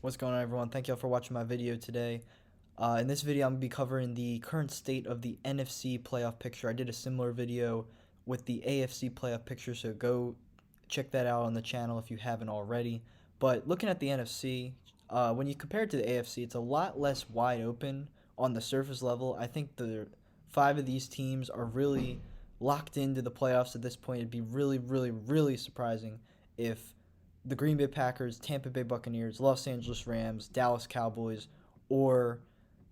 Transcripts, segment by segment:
What's going on, everyone? Thank y'all for watching my video today. In this video, I'm going to be covering the current state of the NFC playoff picture. I did a similar video with the AFC playoff picture, so go check that out on the channel if you haven't already. But looking at the NFC, when you compare it to the AFC, it's a lot less wide open on the surface level. I think the five of these teams are really locked into the playoffs at this point. It'd be really, really, really surprising if the Green Bay Packers, Tampa Bay Buccaneers, Los Angeles Rams, Dallas Cowboys, or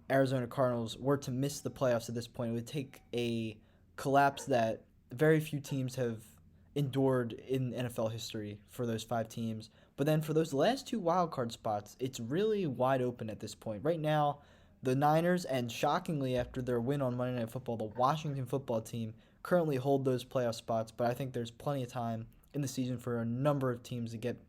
Arizona Cardinals were to miss the playoffs at this point. It would take a collapse that very few teams have endured in NFL history for those five teams. But then for those last two wild card spots, it's really wide open at this point. Right now, the Niners, and shockingly after their win on Monday Night Football, the Washington football team currently hold those playoff spots. But I think there's plenty of time in the season for a number of teams to get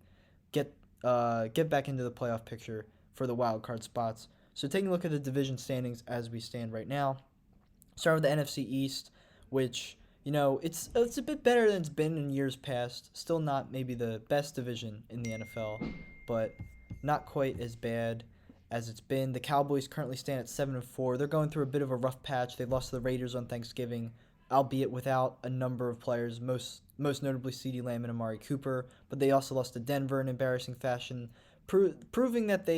back into the playoff picture for the wild card spots. So taking a look at the division standings as we stand right now, start with the NFC East, which it's a bit better than it's been in years past. Still not maybe the best division in the NFL, but not quite as bad as it's been. The Cowboys currently stand at 7-4. They're going through a bit of a rough patch. They lost to the Raiders on Thanksgiving, albeit without a number of players, most notably CeeDee Lamb and Amari Cooper. But they also lost to Denver in embarrassing fashion, proving that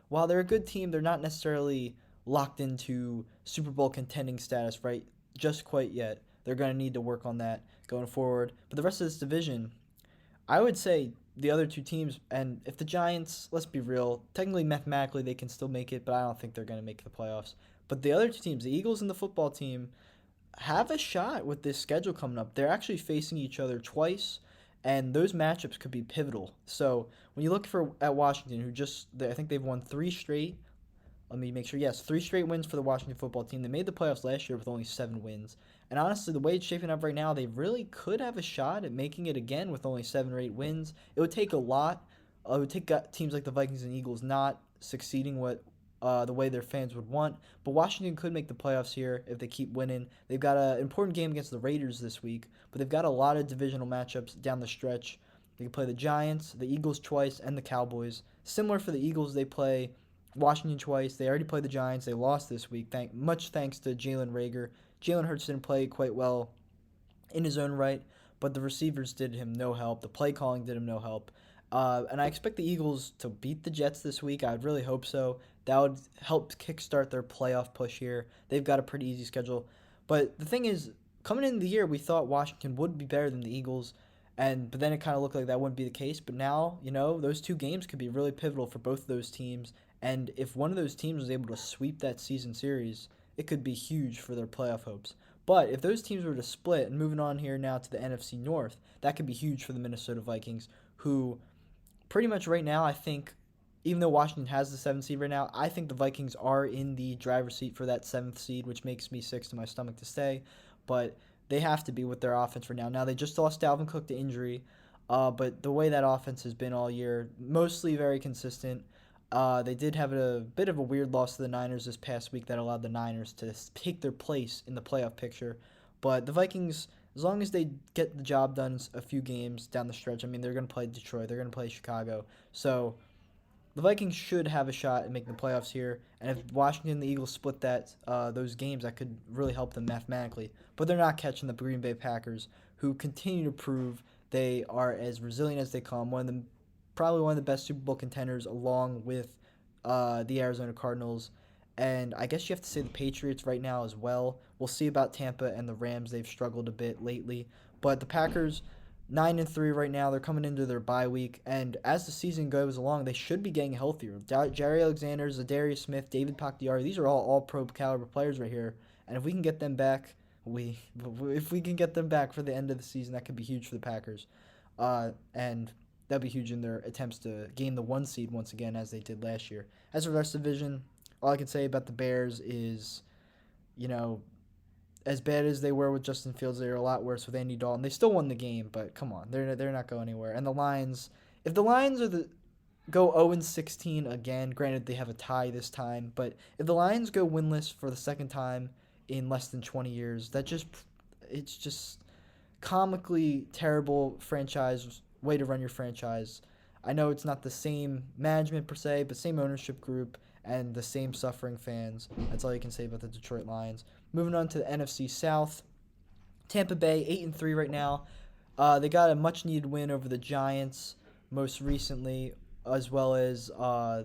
while they're a good team, they're not necessarily locked into Super Bowl contending status right just quite yet. They're going to need to work on that going forward. But the rest of this division, I would say the other two teams, and if the Giants, let's be real, technically mathematically they can still make it, but I don't think they're going to make the playoffs. But the other two teams, the Eagles and the football team, have a shot with this schedule coming up. They're actually facing each other twice, and those matchups could be pivotal. So when you look at Washington, I think they've won three straight. Let me make sure. Yes, three straight wins for the Washington football team. They made the playoffs last year with only 7 wins. And honestly, the way it's shaping up right now, they really could have a shot at making it again with only 7 or 8 wins. It would take a lot. It would take teams like the Vikings and Eagles not succeeding the way their fans would want. But Washington could make the playoffs here if they keep winning. They've got an important game against the Raiders this week, but they've got a lot of divisional matchups down the stretch. They can play the Giants, the Eagles twice, and the Cowboys. Similar for the Eagles, they play Washington twice. They already played the Giants. They lost this week. Much thanks to Jalen Reagor. Jalen Hurts didn't play quite well in his own right, but the receivers did him no help. The play calling did him no help. And I expect the Eagles to beat the Jets this week. I would really hope so. That would help kickstart their playoff push here. They've got a pretty easy schedule. But the thing is, coming into the year, we thought Washington would be better than the Eagles, but then it kind of looked like that wouldn't be the case. But now, those two games could be really pivotal for both of those teams. And if one of those teams was able to sweep that season series, it could be huge for their playoff hopes. But if those teams were to split, and moving on here now to the NFC North, that could be huge for the Minnesota Vikings, who pretty much right now, I think, even though Washington has the 7th seed right now, I think the Vikings are in the driver's seat for that 7th seed, which makes me sick to my stomach to say. But they have to be with their offense for now. Now, they just lost Dalvin Cook to injury, but the way that offense has been all year, mostly very consistent. They did have a bit of a weird loss to the Niners this past week that allowed the Niners to take their place in the playoff picture. But the Vikings, as long as they get the job done a few games down the stretch, I mean, they're going to play Detroit, they're going to play Chicago. So the Vikings should have a shot at making the playoffs here. And if Washington and the Eagles split those games, that could really help them mathematically. But they're not catching the Green Bay Packers, who continue to prove they are as resilient as they come. Probably one of the best Super Bowl contenders, along with the Arizona Cardinals. And I guess you have to say the Patriots right now as well. We'll see about Tampa and the Rams. They've struggled a bit lately. But the Packers, 9-3 right now. They're coming into their bye week. And as the season goes along, they should be getting healthier. Jerry Alexander, Zadarius Smith, David Bakhtiari, these are all pro caliber players right here. And if we can get them back, if we can get them back for the end of the season, that could be huge for the Packers. And that'd be huge in their attempts to gain the 1 seed once again, as they did last year. As for the rest of the division, all I can say about the Bears is, as bad as they were with Justin Fields, they were a lot worse with Andy Dalton. They still won the game, but come on, they're not going anywhere. And the Lions, if the Lions go 0-16 again, granted they have a tie this time, but if the Lions go winless for the second time in less than 20 years, it's just comically terrible way to run your franchise. I know it's not the same management per se, but same ownership group and the same suffering fans. That's all you can say about the Detroit Lions. Moving on to the NFC South, Tampa Bay 8-3 right now. They got a much needed win over the Giants most recently, as well as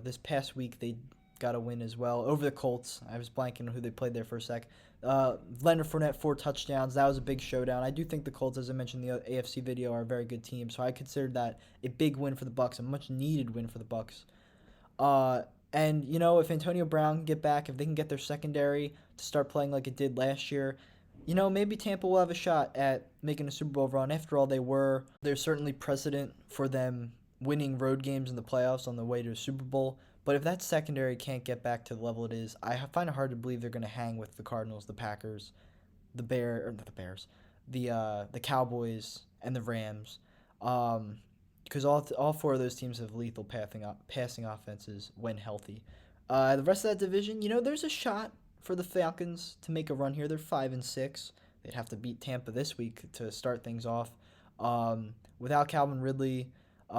this past week they got a win as well over the Colts. I was blanking on who they played there for a sec. Leonard Fournette 4 touchdowns. That was a big showdown. I do think the Colts, as I mentioned in the AFC video, are a very good team. So I considered that a big win for the Bucs, a much needed win for the Bucs. And if Antonio Brown can get back, if they can get their secondary to start playing like it did last year, maybe Tampa will have a shot at making a Super Bowl run. After all, there's certainly precedent for them winning road games in the playoffs on the way to a Super Bowl. But if that secondary can't get back to the level it is, I find it hard to believe they're going to hang with the Cardinals, the Packers, the Bears, the Cowboys, and the Rams. Because all four of those teams have lethal passing offenses when healthy. The rest of that division, there's a shot for the Falcons to make a run here. They're 5-6. They'd have to beat Tampa this week to start things off. Without Calvin Ridley,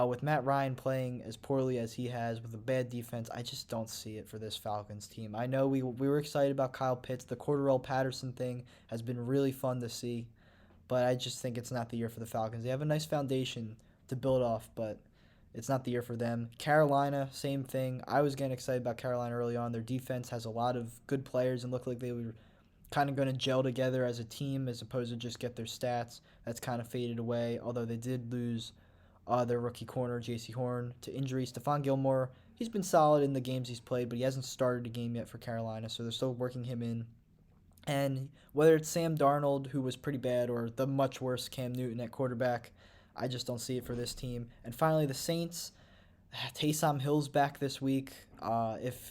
with Matt Ryan playing as poorly as he has with a bad defense, I just don't see it for this Falcons team. I know we were excited about Kyle Pitts. The Cordarrelle Patterson thing has been really fun to see, but I just think it's not the year for the Falcons. They have a nice foundation to build off, but it's not the year for them. Carolina, same thing. I was getting excited about Carolina early on. Their defense has a lot of good players and looked like they were kind of going to gel together as a team as opposed to just get their stats. That's kind of faded away, although they did lose their rookie corner, J.C. Horn, to injury. Stephon Gilmore, he's been solid in the games he's played, but he hasn't started a game yet for Carolina, so they're still working him in. And whether it's Sam Darnold, who was pretty bad, or the much worse Cam Newton at quarterback, I just don't see it for this team. And finally, the Saints. Taysom Hill's back this week. I've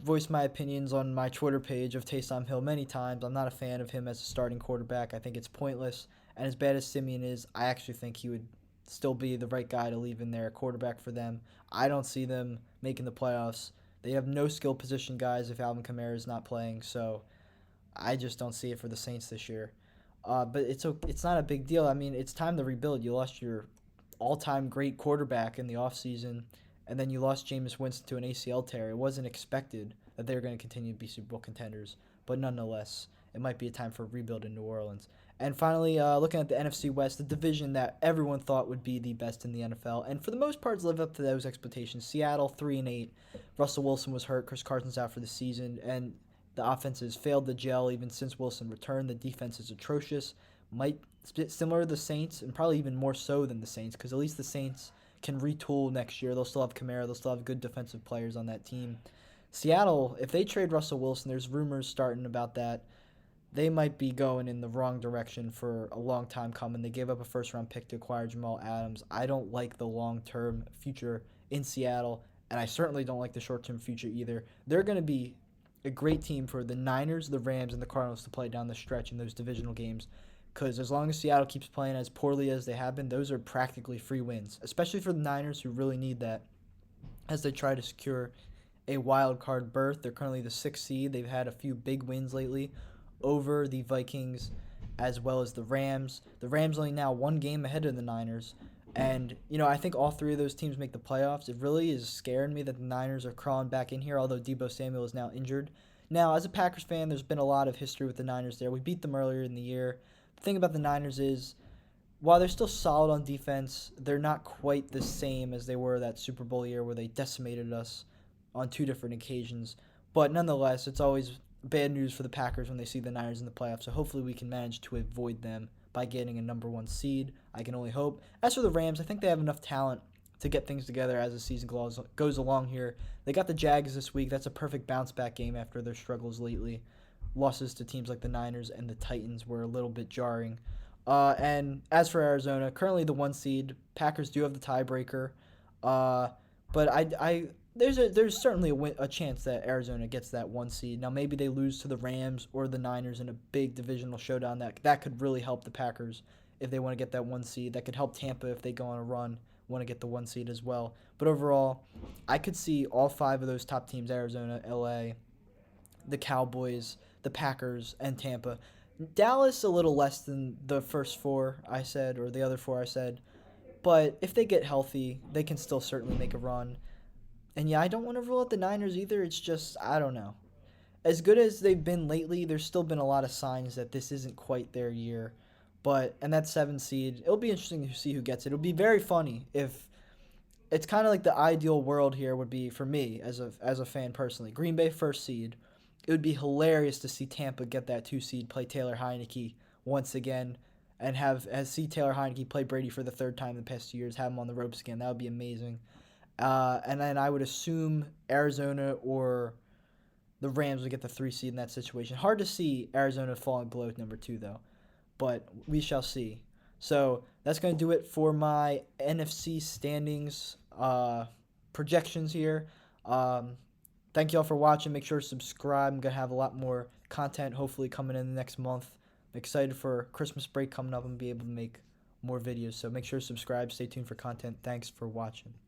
voiced my opinions on my Twitter page of Taysom Hill many times. I'm not a fan of him as a starting quarterback. I think it's pointless. And as bad as Simeon is, I actually think he would still be the right guy to leave in there at quarterback for them. I don't see them making the playoffs. They have no skill position guys if Alvin Kamara is not playing, so I just don't see it for the Saints this year. But it's not a big deal. I mean, it's time to rebuild. You lost your all-time great quarterback in the offseason, and then you lost Jameis Winston to an ACL tear. It wasn't expected that they were going to continue to be Super Bowl contenders, but nonetheless, it might be a time for a rebuild in New Orleans. And finally, looking at the NFC West, the division that everyone thought would be the best in the NFL, and for the most part, live up to those expectations. Seattle 3-8. Russell Wilson was hurt. Chris Carson's out for the season, and the offenses failed to gel even since Wilson returned. The defense is atrocious. Similar to the Saints, and probably even more so than the Saints, because at least the Saints can retool next year. They'll still have Kamara. They'll still have good defensive players on that team. Seattle, if they trade Russell Wilson, there's rumors starting about that. They might be going in the wrong direction for a long time coming. They gave up a first-round pick to acquire Jamal Adams. I don't like the long-term future in Seattle, and I certainly don't like the short-term future either. They're going to be a great team for the Niners, the Rams, and the Cardinals to play down the stretch in those divisional games, because as long as Seattle keeps playing as poorly as they have been, those are practically free wins, especially for the Niners, who really need that as they try to secure a wild card berth. They're currently the 6th seed. They've had a few big wins lately over the Vikings as well as the Rams. The Rams only now one game ahead of the Niners. And, I think all three of those teams make the playoffs. It really is scaring me that the Niners are crawling back in here, although Deebo Samuel is now injured. Now, as a Packers fan, there's been a lot of history with the Niners there. We beat them earlier in the year. The thing about the Niners is, while they're still solid on defense, they're not quite the same as they were that Super Bowl year where they decimated us on 2 different occasions. But nonetheless, it's always bad news for the Packers when they see the Niners in the playoffs, so hopefully we can manage to avoid them by getting a number 1 seed. I can only hope. As for the Rams, I think they have enough talent to get things together as the season goes along here. They got the Jags this week. That's a perfect bounce-back game after their struggles lately. Losses to teams like the Niners and the Titans were a little bit jarring. And as for Arizona, currently the 1 seed. Packers do have the tiebreaker. But there's certainly a chance that Arizona gets that 1 seed. Now maybe they lose to the Rams or the Niners in a big divisional showdown. That could really help the Packers if they want to get that 1 seed. That could help Tampa if they go on a run, want to get the 1 seed as well. But overall, I could see all 5 of those top teams, Arizona, LA, the Cowboys, the Packers, and Tampa. Dallas a little less than the first 4 I said, or the other 4 I said. But if they get healthy, they can still certainly make a run. And yeah, I don't want to rule out the Niners either. It's just, I don't know. As good as they've been lately, there's still been a lot of signs that this isn't quite their year. But, and that 7 seed, it'll be interesting to see who gets it. It'll be very funny if it's kind of like the ideal world here would be for me as a fan personally. Green Bay first seed. It would be hilarious to see Tampa get that 2 seed, play Taylor Heineke once again, and see Taylor Heineke play Brady for the third time in the past 2 years, have him on the ropes again. That would be amazing. And then I would assume Arizona or the Rams would get the 3 seed in that situation. Hard to see Arizona falling below number 2 though, but we shall see. So that's going to do it for my NFC standings projections here. Thank you all for watching. Make sure to subscribe. I'm going to have a lot more content hopefully coming in the next month. I'm excited for Christmas break coming up and be able to make more videos. So make sure to subscribe. Stay tuned for content. Thanks for watching.